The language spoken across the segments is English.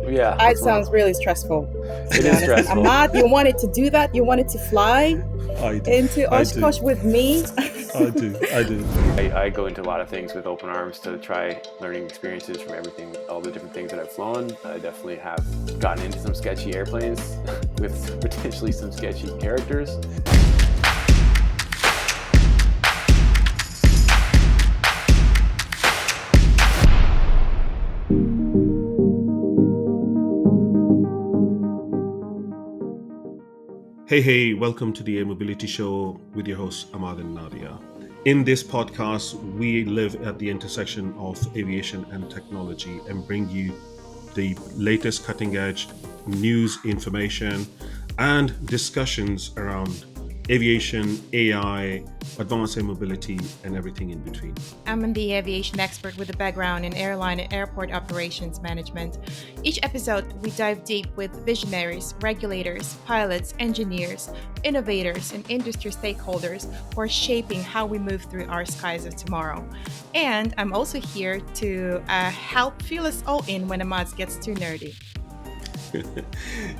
Yeah. It sounds really stressful. It is stressful. Ahmad, you wanted to do that? You wanted to fly I do. into I do. Oshkosh with me? I do. I go into a lot of things with open arms to try learning experiences from everything, all the different things that I've flown. I definitely have gotten into some sketchy airplanes with potentially some sketchy characters. Hey, welcome to the Air Mobility Show with your hosts Ahmad and Nadia. In this podcast, we live at the intersection of aviation and technology and bring you the latest cutting edge news, information, and discussions around aviation, AI, advanced air mobility, and everything in between. I'm the aviation expert with a background in airline and airport operations management. Each episode, we dive deep with visionaries, regulators, pilots, engineers, innovators, and industry stakeholders who are shaping how we move through our skies of tomorrow. And I'm also here to help fill us all in when Ahmad gets too nerdy.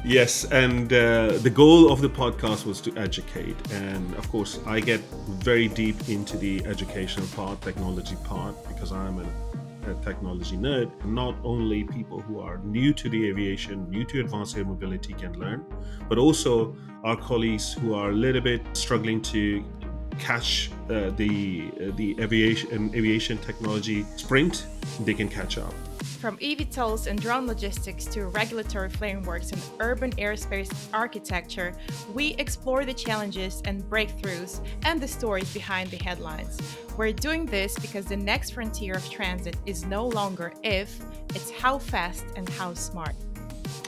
Yes, and the goal of the podcast was to educate. And of course, I get very deep into the educational part, technology part, because I'm a technology nerd. Not only people who are new to the aviation, new to advanced air mobility can learn, but also our colleagues who are a little bit struggling to catch the aviation technology sprint, they can catch up. From eVTOLs and drone logistics to regulatory frameworks and urban airspace architecture, we explore the challenges and breakthroughs and the stories behind the headlines. We're doing this because the next frontier of transit is no longer if, it's how fast and how smart.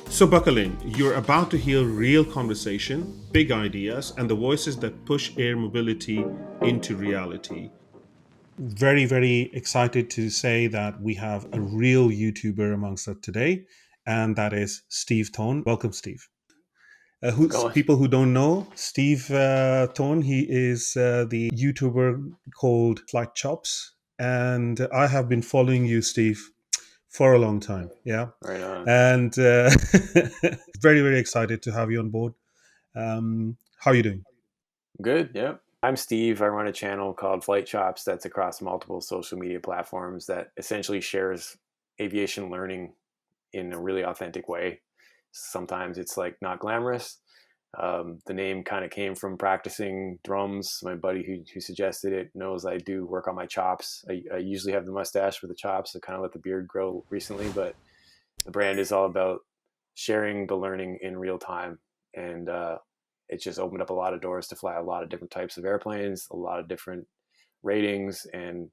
So buckle in, you're about to hear real conversation, big ideas, and the voices that push air mobility into reality. Very, very excited to say that we have a real YouTuber amongst us today, and that is Steve Thone. Welcome, Steve. People who don't know, Steve Thone, he is the YouTuber called Flight Chops, and I have been following you, Steve, for a long time. Yeah, Right on. And very, very excited to have you on board. How are you doing? Good, yep. I'm Steve. I run a channel called Flight Chops that's across multiple social media platforms that essentially shares aviation learning in a really authentic way. Sometimes it's like not glamorous. The name kind of came from practicing drums. My buddy who suggested it knows I do work on my chops. I usually have the mustache for the chops. I kind of let the beard grow recently, but the brand is all about sharing the learning in real time. And it just opened up a lot of doors to fly a lot of different types of airplanes, a lot of different ratings and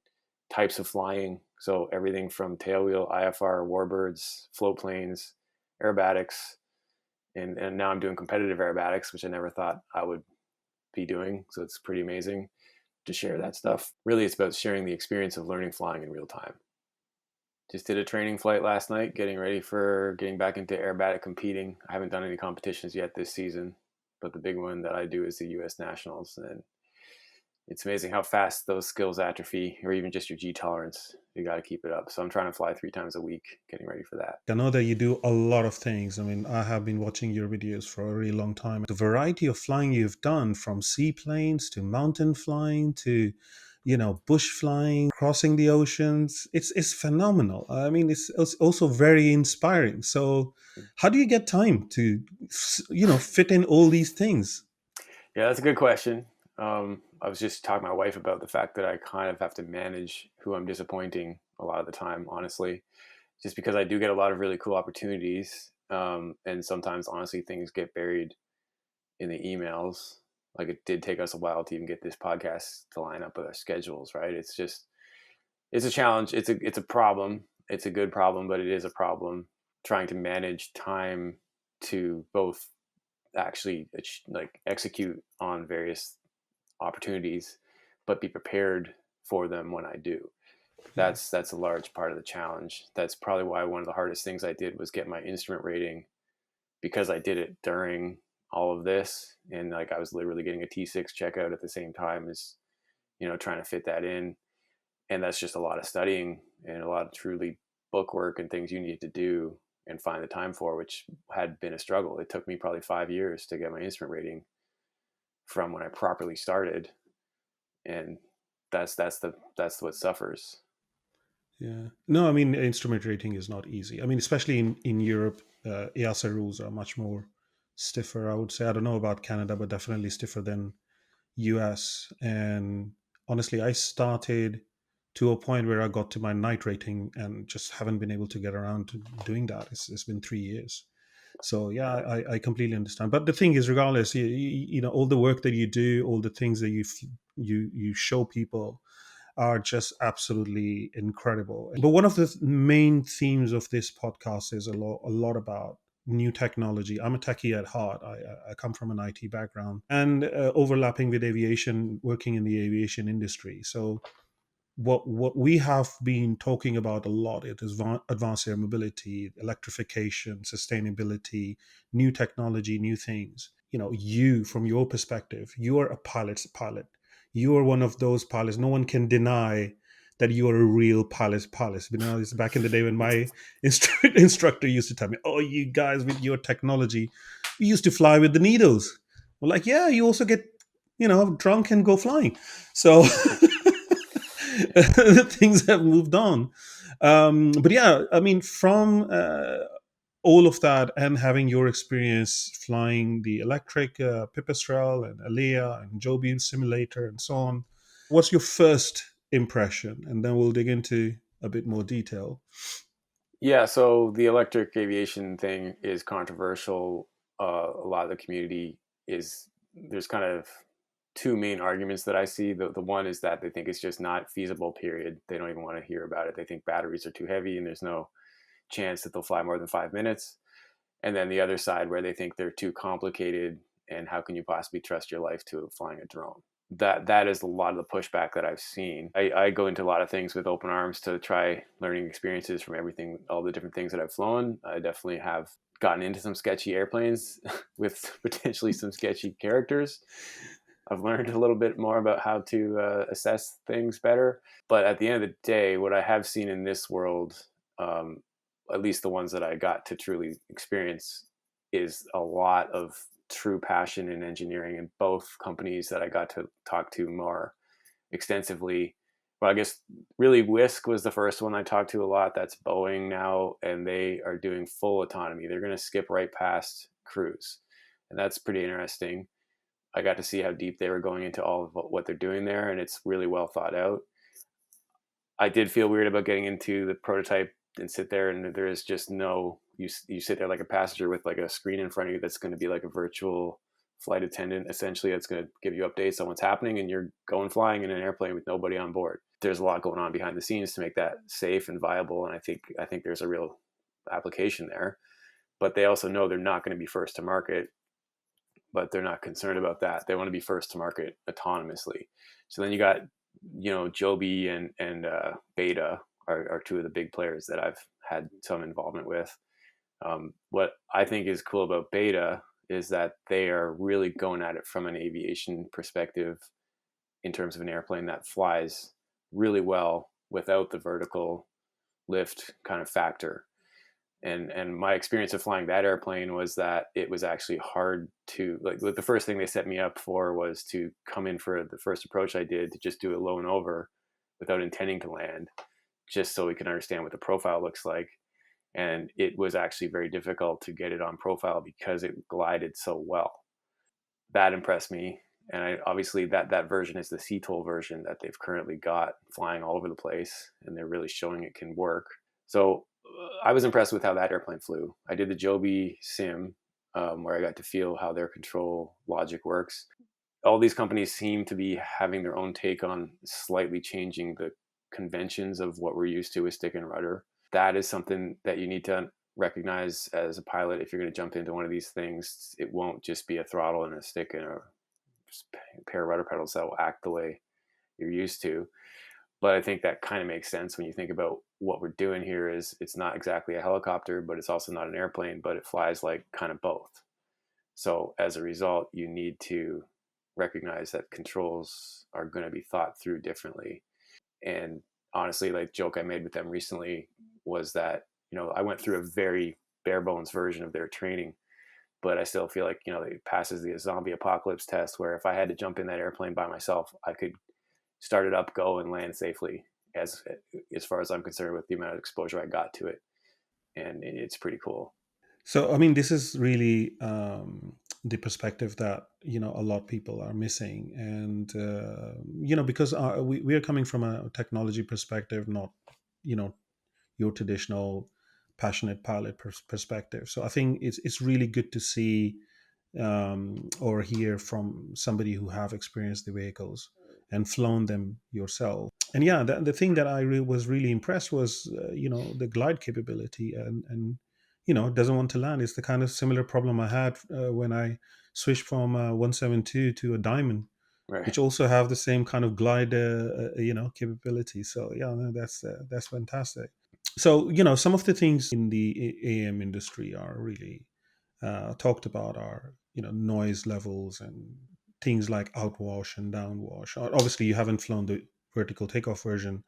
types of flying. So everything from tailwheel, IFR, warbirds, float planes, aerobatics, and now I'm doing competitive aerobatics, which I never thought I would be doing. So it's pretty amazing to share that stuff. Really, it's about sharing the experience of learning flying in real time. Just did a training flight last night, getting ready for getting back into aerobatic competing. I haven't done any competitions yet this season, but the big one that I do is the U.S. Nationals, and it's amazing how fast those skills atrophy, or even just your G tolerance. You got to keep it up. So I'm trying to fly 3 times a week, getting ready for that. I know that you do a lot of things. I mean, I have been watching your videos for a really long time. The variety of flying you've done, from seaplanes to mountain flying to, bush flying, crossing the oceans, it's phenomenal. I mean, it's also very inspiring. So how do you get time to, fit in all these things? Yeah, that's a good question. I was just talking to my wife about the fact that I kind of have to manage who I'm disappointing a lot of the time, honestly, just because I do get a lot of really cool opportunities. And sometimes, honestly, things get buried in the emails. Like it did take us a while to even get this podcast to line up with our schedules, right? It's a challenge. It's a problem. It's a good problem, but it is a problem trying to manage time to both actually like execute on various opportunities, but be prepared for them when I do. That's a large part of the challenge. That's probably why one of the hardest things I did was get my instrument rating, because I did it during all of this, and like I was literally getting a T6 checkout at the same time as trying to fit that in. And that's just a lot of studying and a lot of truly book work and things you need to do and find the time for, which had been a struggle. It took me probably 5 years to get my instrument rating from when I properly started, and that's what suffers. Yeah. No, I mean, instrument rating is not easy. I mean, especially in Europe, EASA rules are much more stiffer, I would say. I don't know about Canada, but definitely stiffer than US. And honestly, I started to a point where I got to my night rating and just haven't been able to get around to doing that. It's been 3 years. So yeah, I completely understand. But the thing is, regardless, you know, all the work that you do, all the things that you show people are just absolutely incredible. But one of the main themes of this podcast is a lot about new technology. I'm a techie at heart. I come from an IT background and overlapping with aviation, working in the aviation industry. So what we have been talking about a lot it is advanced air mobility, electrification, sustainability, new technology, new things. You know, you, from your perspective, you are a pilot. You are one of those pilots. No one can deny that you are a real pilot. You know, it's back in the day when my instructor used to tell me, oh, you guys with your technology, we used to fly with the needles. We're like, yeah, you also get, you know, drunk and go flying. So things have moved on. But yeah, I mean, from all of that and having your experience flying the electric Pipistrel and Alea and Joby simulator and so on, what's your first impression? And then we'll dig into a bit more detail. Yeah, so the electric aviation thing is controversial. A lot of the community is, there's kind of two main arguments that I see. The one is that they think it's just not feasible, period. They don't even want to hear about it. They think batteries are too heavy and there's no chance that they'll fly more than 5 minutes. And then the other side where they think they're too complicated and how can you possibly trust your life to flying a drone? That is a lot of the pushback that I've seen. I go into a lot of things with open arms to try learning experiences from everything, all the different things that I've flown. I definitely have gotten into some sketchy airplanes with potentially some sketchy characters. I've learned a little bit more about how to assess things better. But at the end of the day, what I have seen in this world, at least the ones that I got to truly experience, is a lot of true passion in engineering in both companies that I got to talk to more extensively. Well, I guess really Wisk was the first one I talked to a lot. That's Boeing now, and they are doing full autonomy. They're going to skip right past cruise, and that's pretty interesting. I got to see how deep they were going into all of what they're doing there, and it's really well thought out. I did feel weird about getting into the prototype and sit there, and there is just no, you sit there like a passenger with like a screen in front of you that's going to be like a virtual flight attendant, essentially, that's going to give you updates on what's happening, and you're going flying in an airplane with nobody on board. There's a lot going on behind the scenes to make that safe and viable, and I think there's a real application there. But they also know they're not going to be first to market, but they're not concerned about that. They want to be first to market autonomously. So then you got, you know, Joby and Beta are two of the big players that I've had some involvement with. What I think is cool about Beta is that they are really going at it from an aviation perspective in terms of an airplane that flies really well without the vertical lift kind of factor. And my experience of flying that airplane was that it was actually hard to, like the first thing they set me up for was to come in for the first approach I did to just do it low and over without intending to land, just so we can understand what the profile looks like. And it was actually very difficult to get it on profile because it glided so well. That impressed me. And obviously that version is the CTOL version that they've currently got flying all over the place, and they're really showing it can work. So I was impressed with how that airplane flew. I did the Joby sim, where I got to feel how their control logic works. All these companies seem to be having their own take on slightly changing the conventions of what we're used to with stick and rudder. That is something that you need to recognize as a pilot. If you're going to jump into one of these things, it won't just be a throttle and a stick and a pair of rudder pedals that will act the way you're used to. But I think that kind of makes sense when you think about what we're doing here. Is it's not exactly a helicopter, but it's also not an airplane, but it flies like kind of both. So as a result, you need to recognize that controls are going to be thought through differently. And honestly, like joke I made with them recently, was that, I went through a very bare bones version of their training, but I still feel like, it passes the zombie apocalypse test, where if I had to jump in that airplane by myself, I could start it up, go, and land safely, as far as I'm concerned, with the amount of exposure I got to it. And it's pretty cool. So, I mean, this is really the perspective that a lot of people are missing, and because we are coming from a technology perspective, not your traditional passionate pilot perspective. So, I think it's really good to see or hear from somebody who have experienced the vehicles and flown them yourself. And yeah, the thing that I was really impressed was the glide capability, and doesn't want to land. It's the kind of similar problem I had when I switched from 172 to a Diamond, Right. which also have the same kind of glide capability. So yeah, no, that's fantastic. So some of the things in the AM industry are really talked about are noise levels and things like outwash and downwash. Obviously, you haven't flown the vertical takeoff version,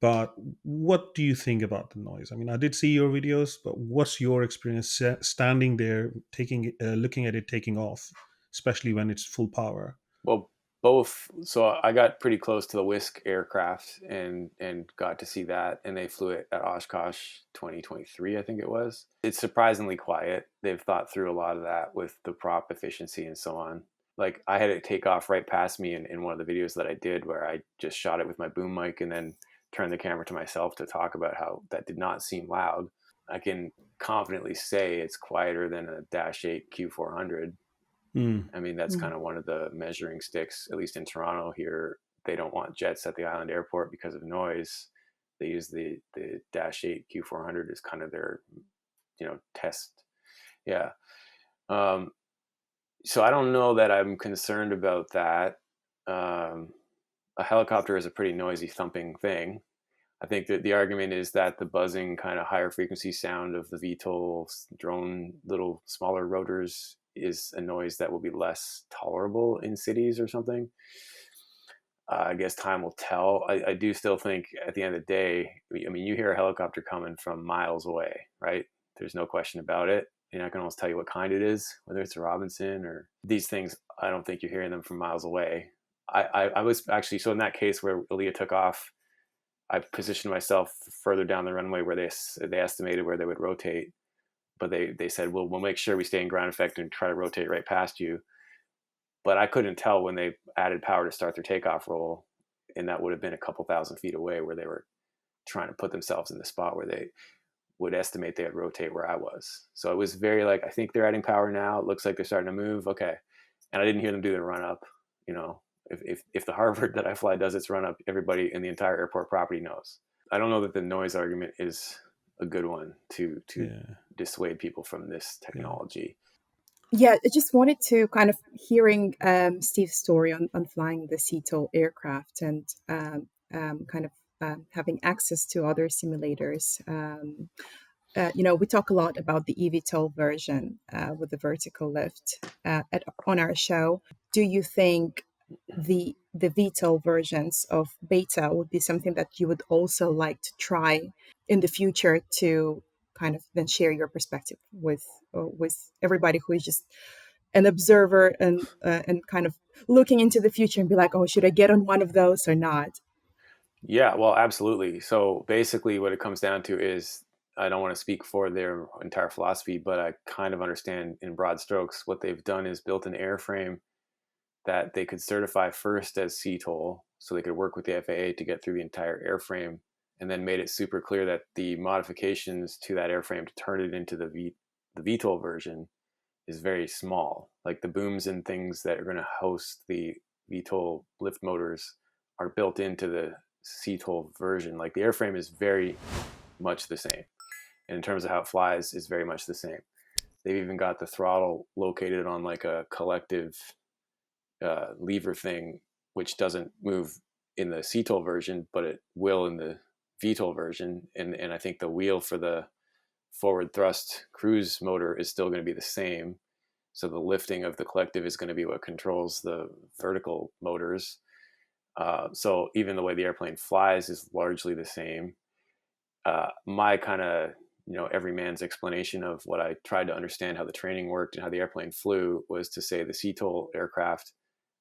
but what do you think about the noise? I mean, I did see your videos, but what's your experience standing there, looking at it taking off, especially when it's full power? Well, both. So I got pretty close to the Whisk aircraft and got to see that, and they flew it at Oshkosh 2023, I think it was. It's surprisingly quiet. They've thought through a lot of that with the prop efficiency and so on. Like, I had it take off right past me in one of the videos that I did, where I just shot it with my boom mic and then turned the camera to myself to talk about how that did not seem loud. I can confidently say it's quieter than a Dash 8 Q400. I mean, that's kind of one of the measuring sticks, at least in Toronto here. They don't want jets at the island airport because of noise. They use the Dash 8 Q400 as kind of their, test. Yeah. So I don't know that I'm concerned about that. A helicopter is a pretty noisy, thumping thing. I think that the argument is that the buzzing, kind of higher frequency sound of the VTOL drone, little smaller rotors, is a noise that will be less tolerable in cities or something. I guess time will tell. I do still think at the end of the day, I mean, you hear a helicopter coming from miles away, right? There's no question about it. And I can almost tell you what kind it is, whether it's a Robinson or these things. I don't think you're hearing them from miles away. I was actually, so in that case where Aaliyah took off, I positioned myself further down the runway where they estimated where they would rotate. But they said, well, we'll make sure we stay in ground effect and try to rotate right past you. But I couldn't tell when they added power to start their takeoff roll, and that would have been a couple thousand feet away, where they were trying to put themselves in the spot where they would estimate they would rotate where I was. So it was very like, I think they're adding power now. It looks like they're starting to move. Okay. And I didn't hear them do the run up. If the Harvard that I fly does its run up, everybody in the entire airport property knows. I don't know that the noise argument is a good one to dissuade people from this technology. Yeah, I just wanted to kind of hearing Steve's story on flying the CTOL aircraft and having access to other simulators. We talk a lot about the eVTOL version with the vertical lift on our show. Do you think the VTOL versions of Beta would be something that you would also like to try in the future to kind of then share your perspective with everybody who is just an observer and kind of looking into the future and be like, oh, should I get on one of those or not? Yeah, well, absolutely. So basically what it comes down to is, I don't want to speak for their entire philosophy, but I kind of understand in broad strokes what they've done is built an airframe that they could certify first as CTOL, so they could work with the FAA to get through the entire airframe, and then made it super clear that the modifications to that airframe to turn it into the VTOL version is very small. Like the booms and things that are going to host the VTOL lift motors are built into the CTOL version. Like the airframe is very much the same, and in terms of how it flies is very much the same. They've even got the throttle located on like a collective lever thing, which doesn't move in the CTOL version, but it will in the VTOL version. And I think the wheel for the forward thrust cruise motor is still going to be the same. So the lifting of the collective is going to be what controls the vertical motors. So even the way the airplane flies is largely the same. my kind of, every man's explanation of what I tried to understand how the training worked and how the airplane flew was to say the CTOL aircraft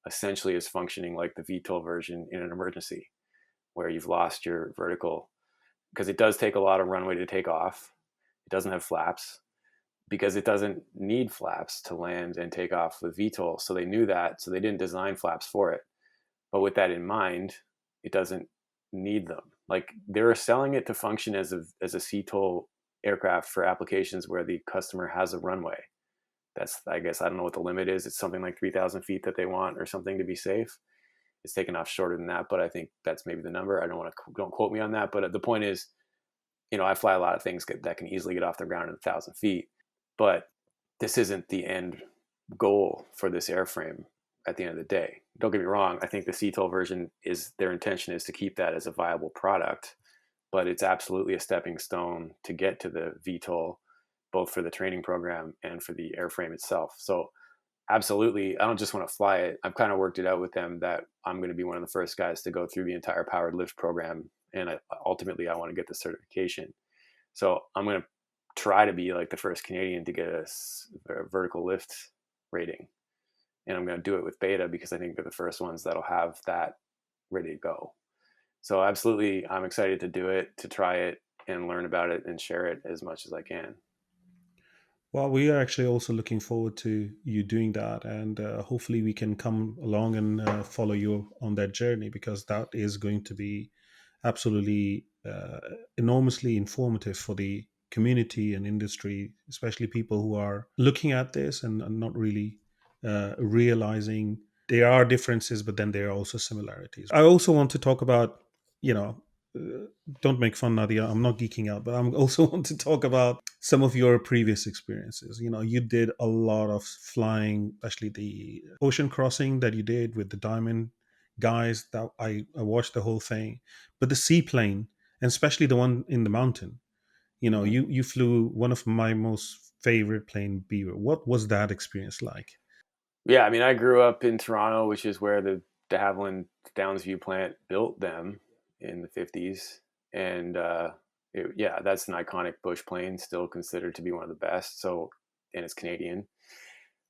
essentially is functioning like the VTOL version in an emergency, where you've lost your vertical, because it does take a lot of runway to take off. It doesn't have flaps because it doesn't need flaps to land and take off with VTOL. So they knew that, so they didn't design flaps for it. But with that in mind, it doesn't need them. Like, they were selling it to function as a CTOL aircraft for applications where the customer has a runway. That's, I guess, I don't know what the limit is. It's something like 3,000 feet that they want or something to be safe. It's taken off shorter than that, but I think that's maybe the number. I don't quote me on that. But the point is, I fly a lot of things that can easily get off the ground at 1,000 feet, but this isn't the end goal for this airframe at the end of the day. Don't get me wrong. I think the CTOL version their intention is to keep that as a viable product, but it's absolutely a stepping stone to get to the VTOL, both for the training program and for the airframe itself. So absolutely, I don't just want to fly it. I've kind of worked it out with them that I'm going to be one of the first guys to go through the entire powered lift program. And ultimately, I want to get the certification. So I'm going to try to be like the first Canadian to get a vertical lift rating. And I'm going to do it with Beta because I think they're the first ones that'll have that ready to go. So absolutely, I'm excited to do it, to try it and learn about it and share it as much as I can. Well, we are actually also looking forward to you doing that, and hopefully we can come along and follow you on that journey, because that is going to be absolutely enormously informative for the community and industry, especially people who are looking at this and not really realizing there are differences, but then there are also similarities. I also want to talk about, you know, don't make fun, Nadia. I'm not geeking out, but I also want to talk about some of your previous experiences. You did a lot of flying, especially the ocean crossing that you did with the Diamond guys. That I watched the whole thing, but the seaplane, and especially the one in the mountain. You flew one of my most favorite plane, Beaver. What was that experience like? Yeah, I mean, I grew up in Toronto, which is where the de Havilland Downsview plant built them in the 50s. And yeah, that's an iconic bush plane, still considered to be one of the best. So, and it's Canadian.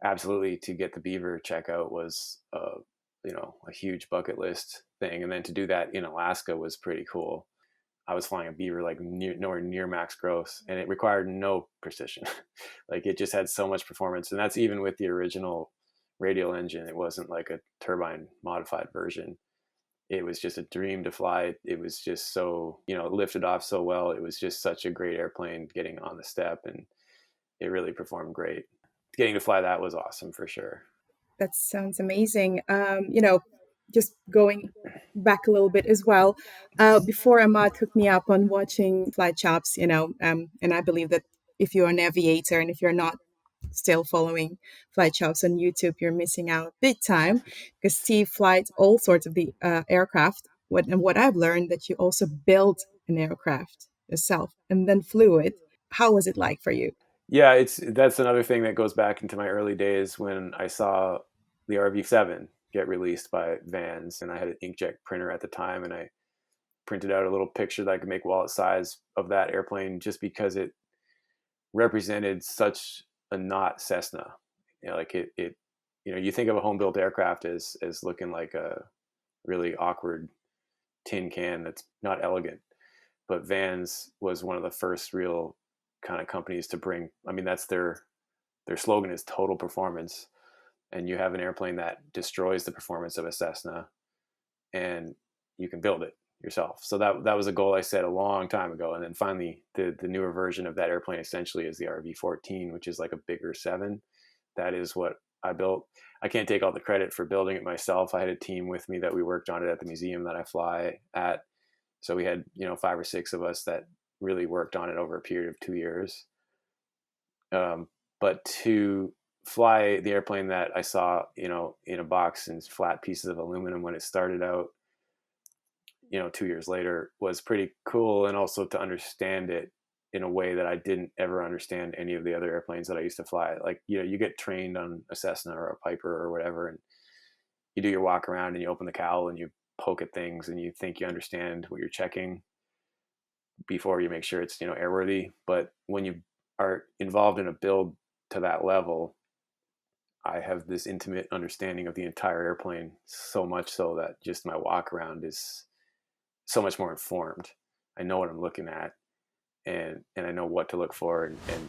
Absolutely, to get the Beaver checkout was, a huge bucket list thing. And then to do that in Alaska was pretty cool. I was flying a Beaver like nowhere near max gross, and it required no precision. Like, it just had so much performance. And that's even with the original radial engine. It wasn't like a turbine modified version. It was just a dream to fly. It was just so, it lifted off so well. It was just such a great airplane getting on the step, and it really performed great. Getting to fly that was awesome for sure. That sounds amazing. Just going back a little bit as well. Before Ahmad hooked me up on watching Flight Chops, and I believe that if you're an aviator and if you're not still following Flight Chops on YouTube, you're missing out big time, because Steve flies all sorts of the aircraft. What I've learned, that you also built an aircraft yourself and then flew it. How was it like for you? Yeah, that's another thing that goes back into my early days when I saw the RV7 get released by Vans, and I had an inkjet printer at the time, and I printed out a little picture that I could make wallet size of that airplane just because it represented such a not Cessna. Like it you think of a home built aircraft as looking like a really awkward tin can that's not elegant. But Vans was one of the first real kind of companies to bring, I mean, that's their slogan is total performance. And you have an airplane that destroys the performance of a Cessna, and you can build it yourself. So that was a goal I set a long time ago. And then finally, the newer version of that airplane essentially is the RV14, which is like a bigger 7. That is what I built. I can't take all the credit for building it myself. I had a team with me that we worked on it at the museum that I fly at. So we had, 5 or 6 of us that really worked on it over a period of 2 years. But to fly the airplane that I saw, in a box and flat pieces of aluminum when it started out, 2 years later, was pretty cool. And also to understand it in a way that I didn't ever understand any of the other airplanes that I used to fly. Like, you get trained on a Cessna or a Piper or whatever, and you do your walk around and you open the cowl and you poke at things and you think you understand what you're checking. before you make sure it's, airworthy. But when you are involved in a build to that level, I have this intimate understanding of the entire airplane, so much so that just my walk around is so much more informed. I know what I'm looking at, and I know what to look for, and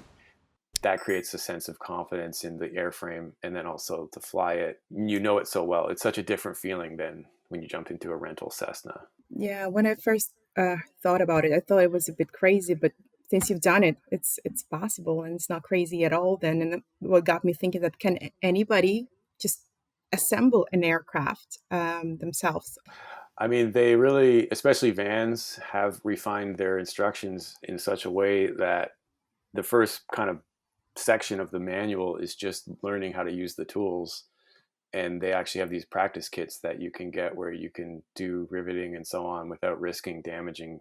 that creates a sense of confidence in the airframe, and then also to fly it. You know it so well. It's such a different feeling than when you jumped into a rental Cessna. Yeah, when I first thought about it, I thought it was a bit crazy, but since you've done it, it's possible and it's not crazy at all. Then, and what got me thinking that can anybody just assemble an aircraft themselves? I mean, they really, especially vans, have refined their instructions in such a way that the first kind of section of the manual is just learning how to use the tools. And they actually have these practice kits that you can get where you can do riveting and so on without risking damaging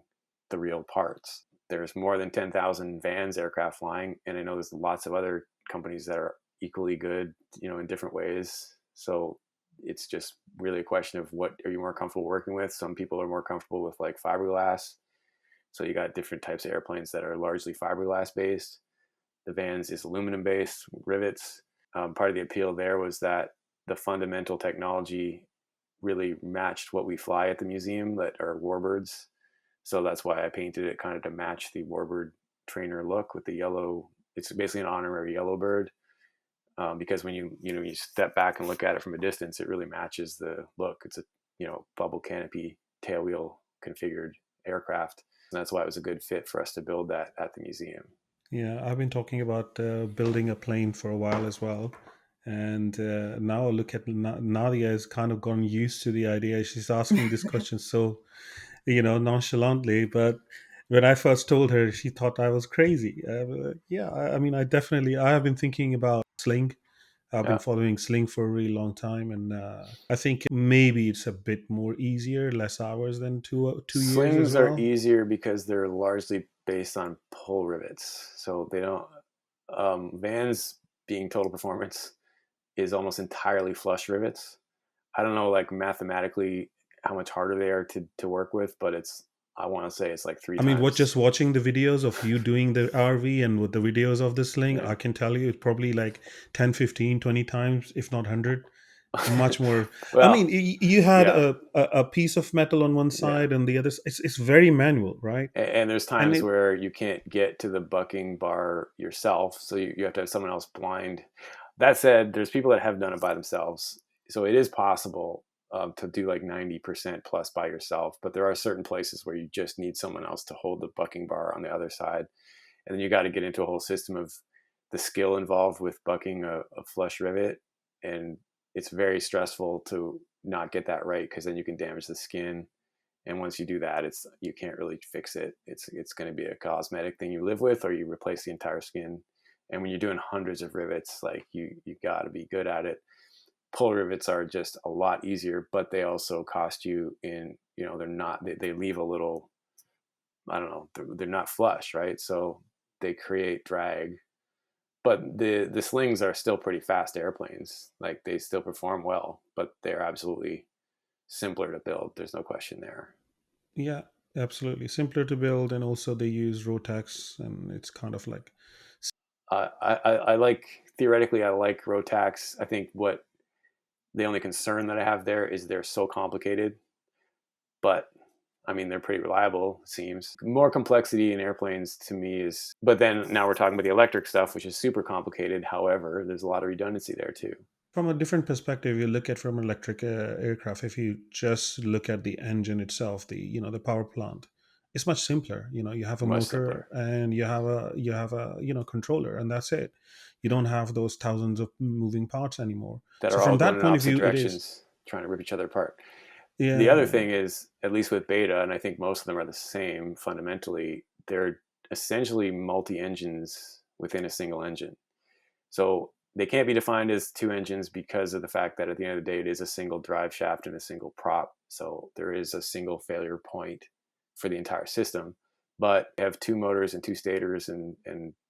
the real parts. There's more than 10,000 vans aircraft flying, and I know there's lots of other companies that are equally good, in different ways. So it's just really a question of what are you more comfortable working with. Some people are more comfortable with like fiberglass. So you got different types of airplanes that are largely fiberglass based. The vans is aluminum based rivets. Part of the appeal there was that the fundamental technology really matched what we fly at the museum, that are warbirds. So that's why I painted it kind of to match the warbird trainer look with the yellow. It's basically an honorary yellow bird, because when you step back and look at it from a distance, it really matches the look. It's a bubble canopy tailwheel configured aircraft, and that's why it was a good fit for us to build that at the museum. Yeah, I've been talking about building a plane for a while as well. And now I look at Nadia has kind of gotten used to the idea. She's asking this question so, nonchalantly. But when I first told her, she thought I was crazy. Yeah, I mean, I have been thinking about Sling. I've been Yeah. following Sling for a really long time, and I think maybe it's a bit more easier, less hours than 2 years as Slings are well. easier because they're largely based on pull rivets. So they don't, Vans being total performance is almost entirely flush rivets. I don't know, like mathematically, how much harder they are to work with, but I want to say it's like three I mean, times. just watching the videos of you doing the RV and with the videos of the Sling, Yeah. I can tell you it's probably like 10, 15, 20 times, if not 100. Much more. I mean, Well, you had yeah, a piece of metal on one yeah. side and the other. It's very manual, right? And there's And times it, where you can't get to the bucking bar yourself, so you have to have someone else blind. That said, there's people that have done it by themselves, so it is possible, to do like 90% plus by yourself. But there are certain places where you just need someone else to hold the bucking bar on the other side, and then you got to get into a whole system of the skill involved with bucking a flush rivet, and it's very stressful to not get that right, because then you can damage the skin, and once you do that, you can't really fix it. It's going to be a cosmetic thing you live with, or you replace the entire skin. And when you're doing hundreds of rivets, like you got to be good at it. Pull rivets are just a lot easier, but they also cost you in, they're not, they leave a little, I don't know, they're not flush, right? So they create drag. But the slings are still pretty fast airplanes. Like they still perform well, but they're absolutely simpler to build. There's no question there. yeah, absolutely simpler to build, and also they use Rotax, and it's kind of like I like, theoretically, I like Rotax. I think what the only concern that I have there is they're so complicated, but I mean, they're pretty reliable, it seems. More complexity in airplanes to me is, but then now we're talking about the electric stuff, which is super complicated. However, there's a lot of redundancy there too. from a different perspective. You look at from electric aircraft. If you just look at the engine itself, the power plant, it's much simpler. You have a Much motor simpler. and you have a controller, and that's it. You don't have those thousands of moving parts anymore. That So are from all going that in point of opposite view, it is. directions, trying to rip each other apart. The other Yeah. thing is, at least with Beta, and I think most of them are the same fundamentally, they're essentially multi engines within a single engine. So they can't be defined as two engines because of the fact that at the end of the day, it is a single drive shaft and a single prop. So there is a single failure point for the entire system. But they have two motors and two stators and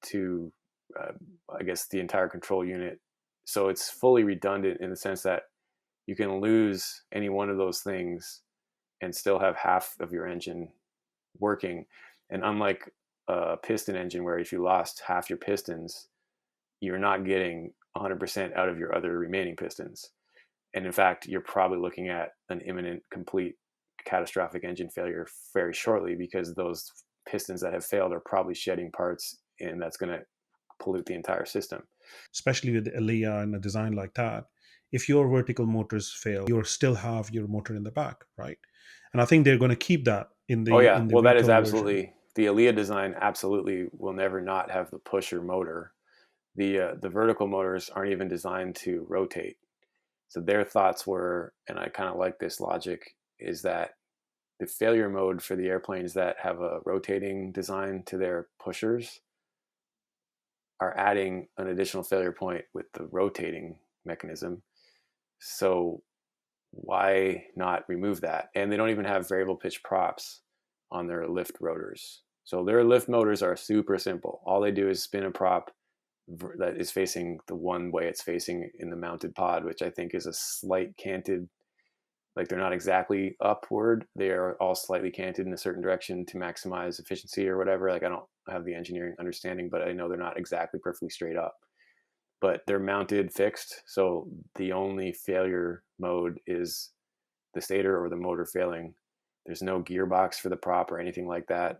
two, uh, I guess, the entire control unit. So it's fully redundant in the sense that you can lose any one of those things and still have half of your engine working. And unlike a piston engine where if you lost half your pistons, you're not getting 100% out of your other remaining pistons. And in fact, you're probably looking at an imminent, complete, catastrophic engine failure very shortly, because those pistons that have failed are probably shedding parts, and that's going to pollute the entire system. Especially with Elia and a design like that, if your vertical motors fail, you still have your motor in the back, right? And I think they're going to keep that in Oh the yeah, in the well that is VTOL version. absolutely, the Elia design absolutely will never not have the pusher motor. The vertical motors aren't even designed to rotate. So their thoughts were, and I kind of like this logic, is that the failure mode for the airplanes that have a rotating design to their pushers are adding an additional failure point with the rotating mechanism. So why not remove that? And they don't even have variable pitch props on their lift rotors. So their lift motors are super simple. All they do is spin a prop that is facing the one way it's facing in the mounted pod, which I think is a slight canted, like they're not exactly upward. They are all slightly canted in a certain direction to maximize efficiency or whatever. Like I don't have the engineering understanding, but I know they're not exactly perfectly straight up. But they're mounted fixed. So the only failure mode is the stator or the motor failing. There's no gearbox for the prop or anything like that.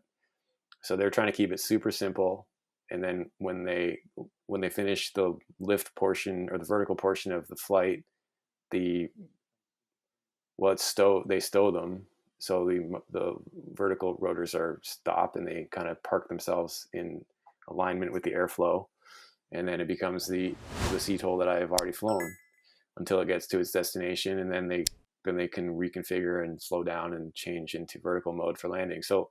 So they're trying to keep it super simple. And then when they finish the lift portion or the vertical portion of the flight, they stow them. So the vertical rotors are stop, and they kind of park themselves in alignment with the airflow. And then it becomes the CTOL that I have already flown until it gets to its destination, and then they can reconfigure and slow down and change into vertical mode for landing. So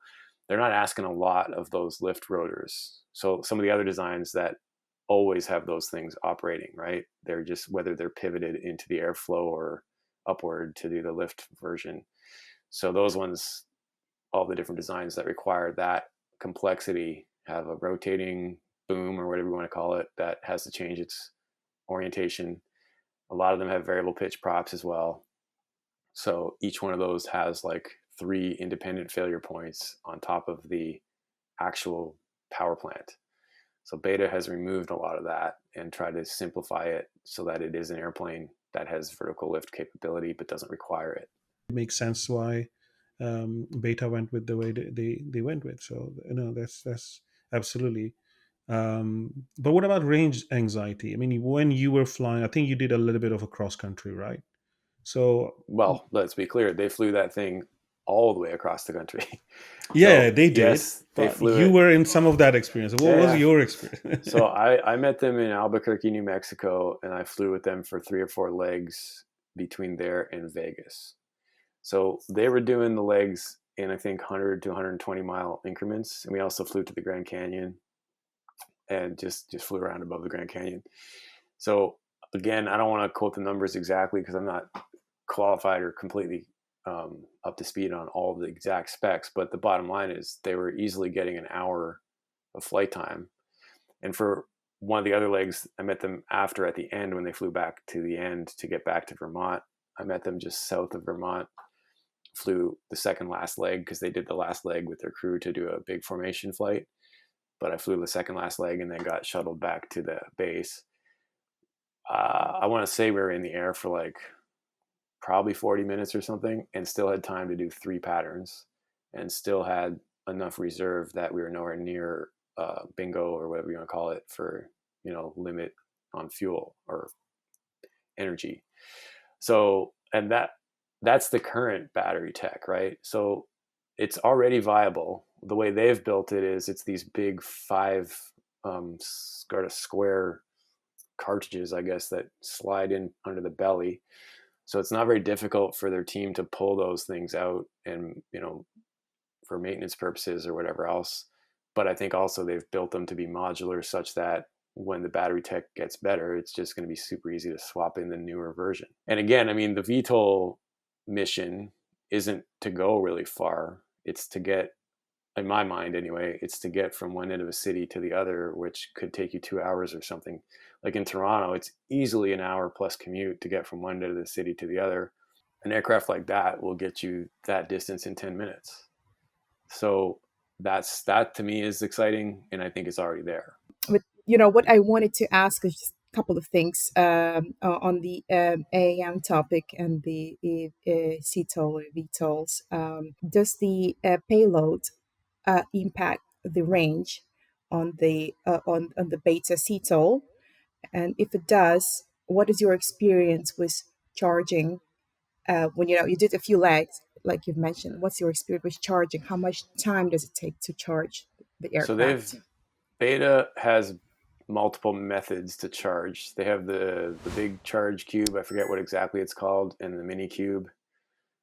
they're not asking a lot of those lift rotors. So some of the other designs that always have those things operating, right? They're just, whether they're pivoted into the airflow or upward to do the lift version. So those ones, all the different designs that require that complexity, have a rotating boom or whatever you want to call it that has to change its orientation. A lot of them have variable pitch props as well. So each one of those has like 3 independent failure points on top of the actual power plant. So Beta has removed a lot of that and tried to simplify it so that it is an airplane that has vertical lift capability but doesn't require it. It makes sense why Beta went with the way they went with. So that's absolutely. But what about range anxiety? I mean, when you were flying, I think you did a little bit of a cross country, right? So Well, let's be clear, they flew that thing all the way across the country. yeah, So they did. yes, they But flew you it. were in some of that experience. What Yeah, was yeah. your experience? So I met them in Albuquerque, New Mexico, and I flew with them for 3 or 4 legs between there and Vegas. So they were doing the legs in, I think, 100 to 120 mile increments. And we also flew to the Grand Canyon and just flew around above the Grand Canyon. So again, I don't want to quote the numbers exactly because I'm not qualified or completely up to speed on all the exact specs. But the bottom line is they were easily getting an hour of flight time. And for one of the other legs, I met them after at the end when they flew back to the end to get back to Vermont. I met them just south of Vermont, flew the second last leg because they did the last leg with their crew to do a big formation flight. But I flew the second last leg and then got shuttled back to the base. I want to say we were in the air for like probably 40 minutes or something, and still had time to do 3 patterns, and still had enough reserve that we were nowhere near bingo or whatever you want to call it for, limit on fuel or energy. So, and that's the current battery tech, right? So it's already viable. The way they've built it is it's these big 5 square cartridges, I guess, that slide in under the belly. So it's not very difficult for their team to pull those things out and, for maintenance purposes or whatever else. But I think also they've built them to be modular such that when the battery tech gets better, it's just going to be super easy to swap in the newer version. And again, I mean, the VTOL mission isn't to go really far. It's to get, in my mind anyway, it's to get from one end of a city to the other, which could take you 2 hours or something. Like in Toronto, it's easily an hour plus commute to get from one end of the city to the other. An aircraft like that will get you that distance in 10 minutes. So that to me is exciting, and I think it's already there. But what I wanted to ask is just a couple of things on the AAM topic and the CTOL or VTOLs. Does the payload impact the range on the beta CTOL? And if it does, what is your experience with charging when you did a few legs, like you've mentioned? What's your experience with charging? How much time does it take to charge the So aircraft? Beta has multiple methods to charge. They have the big charge cube. I forget what exactly it's called, and the mini cube.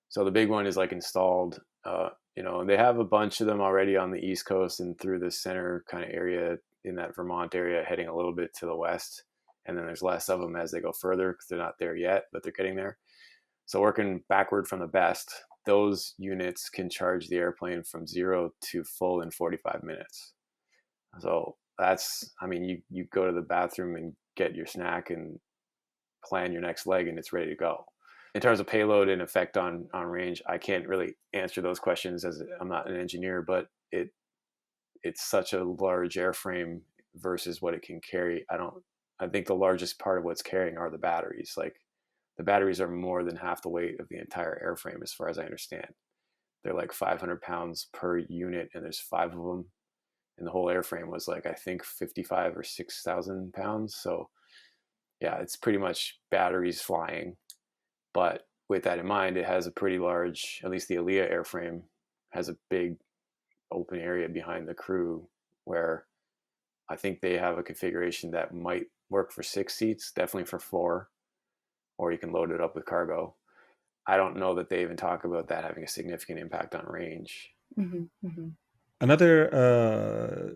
So the big one is like installed. And they have a bunch of them already on the East Coast and through the center kind of area in that Vermont area, heading a little bit to the west. And then there's less of them as they go further because they're not there yet, but they're getting there. So working backward from the best, those units can charge the airplane from 0 to full in 45 minutes. So you go to the bathroom and get your snack and plan your next leg, and it's ready to go. In terms of payload and effect on range, I can't really answer those questions as I'm not an engineer, but it's such a large airframe versus what it can carry. I think the largest part of what's carrying are the batteries. Like the batteries are more than half the weight of the entire airframe, as far as I understand. They're like 500 pounds per unit, and there's 5 of them. And the whole airframe was like, I think 55 or 6,000 pounds. So yeah, it's pretty much batteries flying. But with that in mind, it has a pretty large, at least the ALIA airframe has a big open area behind the crew where I think they have a configuration that might work for 6 seats, definitely for 4, or you can load it up with cargo. I don't know that they even talk about that having a significant impact on range. Mm-hmm, mm-hmm. Another,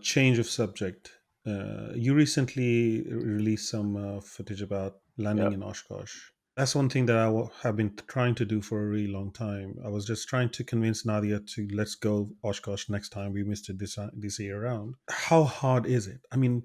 change of subject. You recently released some footage about landing Yep. in Oshkosh. That's one thing that I have been trying to do for a really long time. I was just trying to convince Nadia to let's go Oshkosh next time. We missed it this year around. How hard is it? I mean,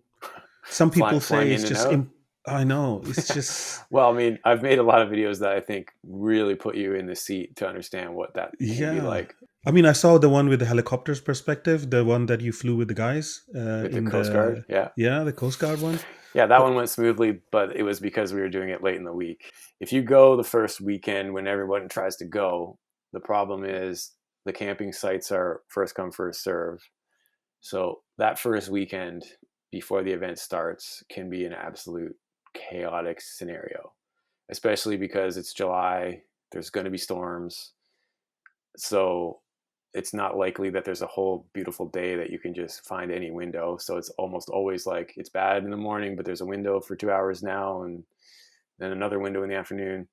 some people Flying say in it's and just. out. I know it's just. Well, I mean, I've made a lot of videos that I think really put you in the seat to understand what that can be Yeah. like. I mean, I saw the one with the helicopter's perspective, the one that you flew with the guys With the in Coast Guard, yeah. the Coast Guard one. Yeah, that But one went smoothly, but it was because we were doing it late in the week. If you go the first weekend when everyone tries to go, the problem is the camping sites are first come, first serve. So that first weekend before the event starts can be an absolute chaotic scenario, especially because it's July, there's going to be storms. So it's not likely that there's a whole beautiful day that you can just find any window. So it's almost always like it's bad in the morning, but there's a window for 2 hours now, and then another window in the afternoon.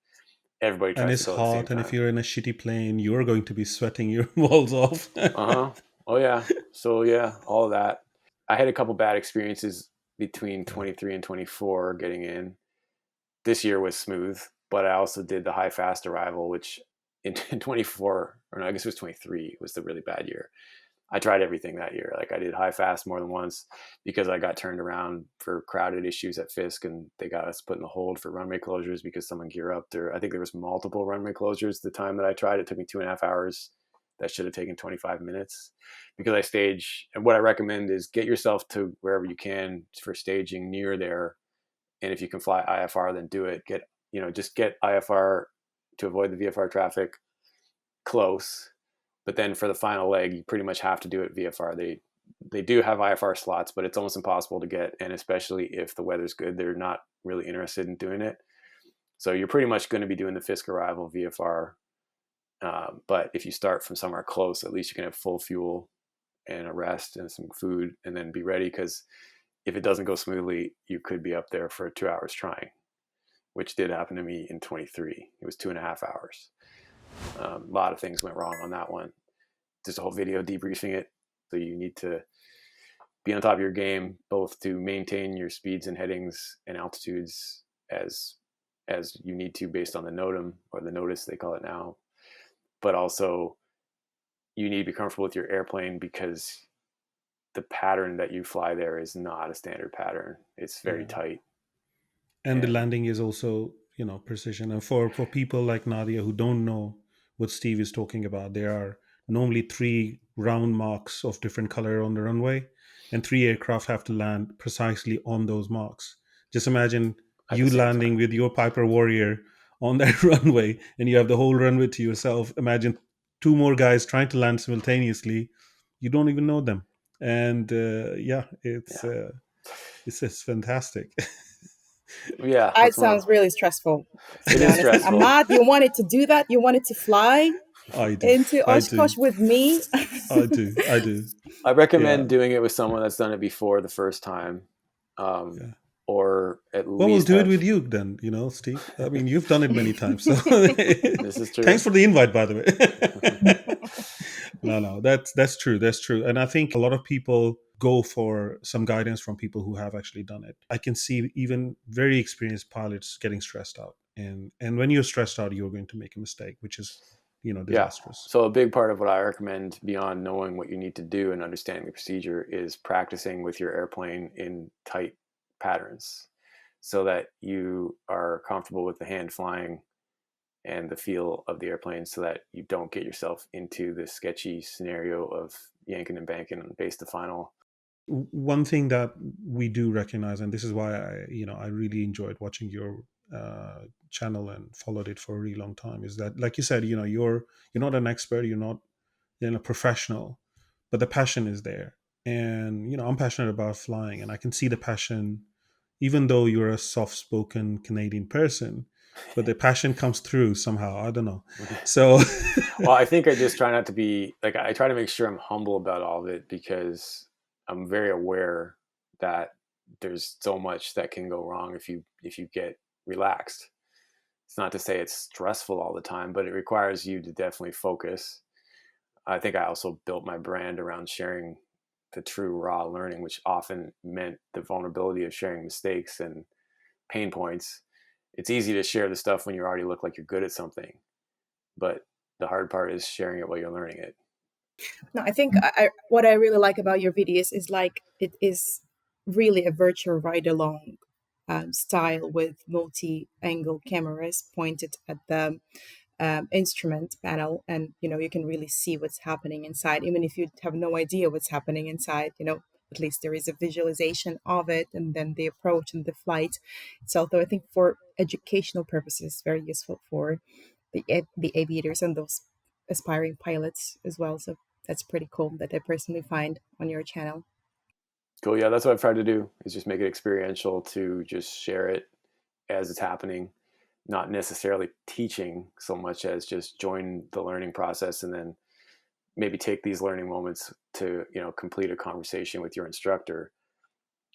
Everybody and tries to it's go at the same hot, and if time. you're in a shitty plane, you're going to be sweating your balls off. Uh-huh. Oh yeah. So yeah, all of that. I had a couple bad experiences between 23 and 24 getting in. This year was smooth, but I also did the high fast arrival, which in 24, or no, I guess it was 23, was the really bad year. I tried everything that year. Like I did high fast more than once because I got turned around for crowded issues at Fisk, and they got us put in the hold for runway closures because someone gear up there. I think there was multiple runway closures the time that I tried. It took me 2.5 hours. That should have taken 25 minutes because I stage. And what I recommend is get yourself to wherever you can for staging near there. And if you can fly IFR, then do it. Just get IFR to avoid the VFR traffic close. But then for the final leg, you pretty much have to do it VFR. They do have IFR slots, but it's almost impossible to get. And especially if the weather's good, they're not really interested in doing it. So you're pretty much going to be doing the Fisk arrival VFR. But if you start from somewhere close, at least you can have full fuel and a rest and some food and then be ready. Because if it doesn't go smoothly, you could be up there for 2 hours trying, which did happen to me in 23. It was 2.5 hours. A lot of things went wrong on that one. There's a whole video debriefing it. So you need to be on top of your game, both to maintain your speeds and headings and altitudes as you need to based on the NOTAM, or the notice they call it now. But also you need to be comfortable with your airplane because the pattern that you fly there is not a standard pattern. It's very tight. And the landing is also, precision. And for people like Nadia who don't know what Steve is talking about, there are normally 3 round marks of different color on the runway, and 3 aircraft have to land precisely on those marks. Just imagine At you the same landing time. with your Piper Warrior on that runway, and you have the whole runway to yourself. Imagine 2 more guys trying to land simultaneously. You don't even know them, and it's fantastic. Yeah, It that's one. sounds really stressful, to It be is honest. stressful. Ahmad, you wanted to do that? You wanted to fly I do. into I do. Oshkosh with me? I do. I do. I recommend Yeah. doing it with someone that's done it before the first time, Yeah. or at Well, we'll least do it have. with you then, Steve. I mean, you've done it many times. So This is true. thanks for the invite, by the way. No, that's true. That's true. And I think a lot of people go for some guidance from people who have actually done it. I can see even very experienced pilots getting stressed out. And when you're stressed out, you're going to make a mistake, which is, disastrous. So a big part of what I recommend beyond knowing what you need to do and understanding the procedure is practicing with your airplane in tight patterns so that you are comfortable with the hand flying and the feel of the airplane so that you don't get yourself into this sketchy scenario of yanking and banking on base to final. One thing that we do recognize, and this is why I really enjoyed watching your channel and followed it for a really long time, is that, like you said, you're not an expert, you're not a professional, but the passion is there. And I'm passionate about flying, and I can see the passion, even though you're a soft-spoken Canadian person, but the passion comes through somehow. I don't know. So, well, I think I just try not to be like, I try to make sure I'm humble about all of it because I'm very aware that there's so much that can go wrong if you get relaxed. It's not to say it's stressful all the time, but it requires you to definitely focus. I think I also built my brand around sharing the true raw learning, which often meant the vulnerability of sharing mistakes and pain points. It's easy to share the stuff when you already look like you're good at something, but the hard part is sharing it while you're learning it. No, I think what I really like about your videos is like it is really a virtual ride along style with multi-angle cameras pointed at the instrument panel, and you can really see what's happening inside, even if you have no idea what's happening inside. At least there is a visualization of it, and then the approach and the flight itself. Though I think for educational purposes, very useful for the aviators and those aspiring pilots as well. So that's pretty cool that I personally find on your channel. Cool. Yeah, that's what I've tried to do, is just make it experiential, to just share it as it's happening, not necessarily teaching so much as just join the learning process, and then maybe take these learning moments to complete a conversation with your instructor.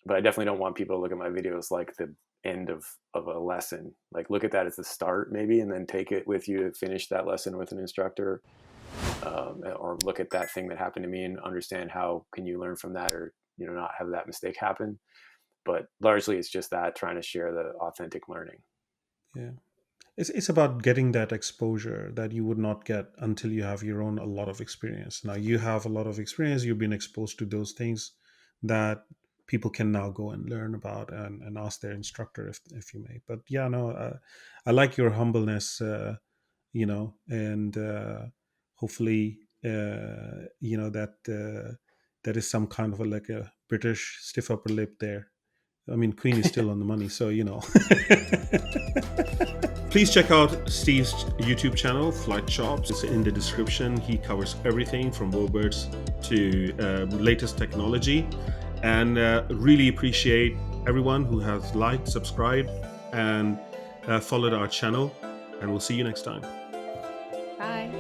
But I definitely don't want people to look at my videos like the end of a lesson. Like, look at that as the start maybe, and then take it with you to finish that lesson with an instructor, or look at that thing that happened to me and understand how can you learn from that, or not have that mistake happen. But largely it's just that, trying to share the authentic learning. Yeah. It's about getting that exposure that you would not get until you have your own a lot of experience. Now you have a lot of experience, you've been exposed to those things that people can now go and learn about and ask their instructor if you may. But yeah, no, I like your humbleness, and hopefully, that is some kind of like a British stiff upper lip there. I mean, Queen is still on the money, so Please check out Steve's YouTube channel, Flight Chops. It's in the description. He covers everything from warbirds to latest technology. And really appreciate everyone who has liked, subscribed, and followed our channel. And we'll see you next time. Bye.